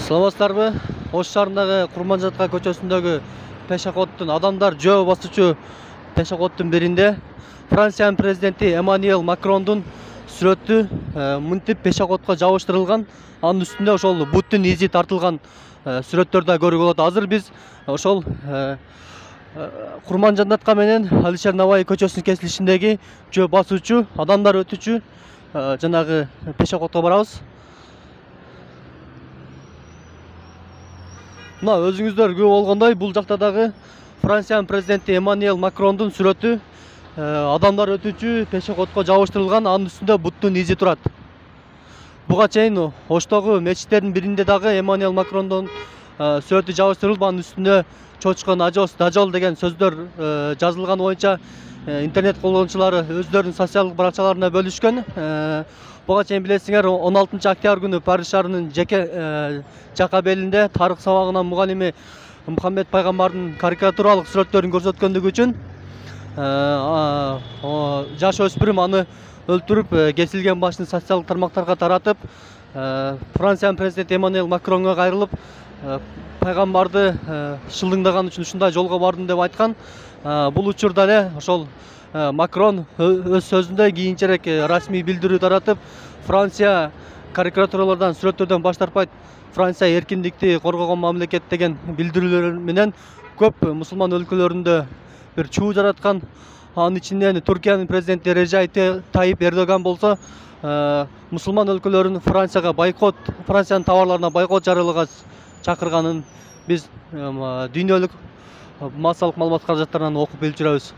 Саламатсыздарбы? Ош шаарындагы Курманжатка көчөсүндөгү пешаходдун адамдар жөө басуучу пешаходдун биринде Франциянын президенти Эммануэль Макрондун сүрөтү мынтип пешаходко жабыштырылган. Анын үстүндө ошол буттун изи тартылган сүрөттөрдү да көрүүгө болот. Азыр биз ошол Курманжатка менен Алишер Наваи көчөсүнүн кесилишиндеги жөө басуучу адамдар өтүүчү жанагы пешаходко барабыз. Мына өзүңүздөр көрүп болгондой, бул жакта дагы Франциянын президенти Эммануэль Макрондун сүрөтү адамдар өтүүчү пешаходко жабыштырылган. Анын үстүндө буттун изи турат. Буга чейин Оштогу мечиттердин биринде дагы Эммануэль Макрондун сүрөтү жабыштырылып, анын үстүндө чочкон ажос дажол деген сөздөр жазылган боюнча интернет колдонуучулары өздөрүнүн социалдык баракчаларына бөлүшкөн. Буга чейин билесиңер, 16 октябрь күнү Париж шаарынын жеке жака белинде тарых сабагынын мугалими Мухаммед пайгамбардын карикатуралык сүрөттөрүн көрсөткөндүгү үчүн жаш өспүрүм аны өлтүрүп, кесилген башын социалдык тармактарга таратып, Франциянын президенти Эммануэль Макронго кайрылып, пайгамбарды шылдыңдаган үчүн ушундай жолго бардым деп айткан. Бул учурда эле ошол Макрон өз сөзүндө кийинчерээк расмий билдирүү таратып, Франция карикатуралардан, сүрөттөрдөн баш тартпайт, Франция эркиндикти коргогон мамлекет деген билдирүүлөр менен көп мусулман өлкөлөрүндө бир чуу жараткан. Анын ичинен Түркиянын президенти Режеп Тайип Эрдоган болсо мусулман өлкөлөрүн Франциянын товарларына бойкот жарыялаган чакырганын биз дүйнөлүк массалык маалымат каражаттарынан окуп билип жүрөбүз.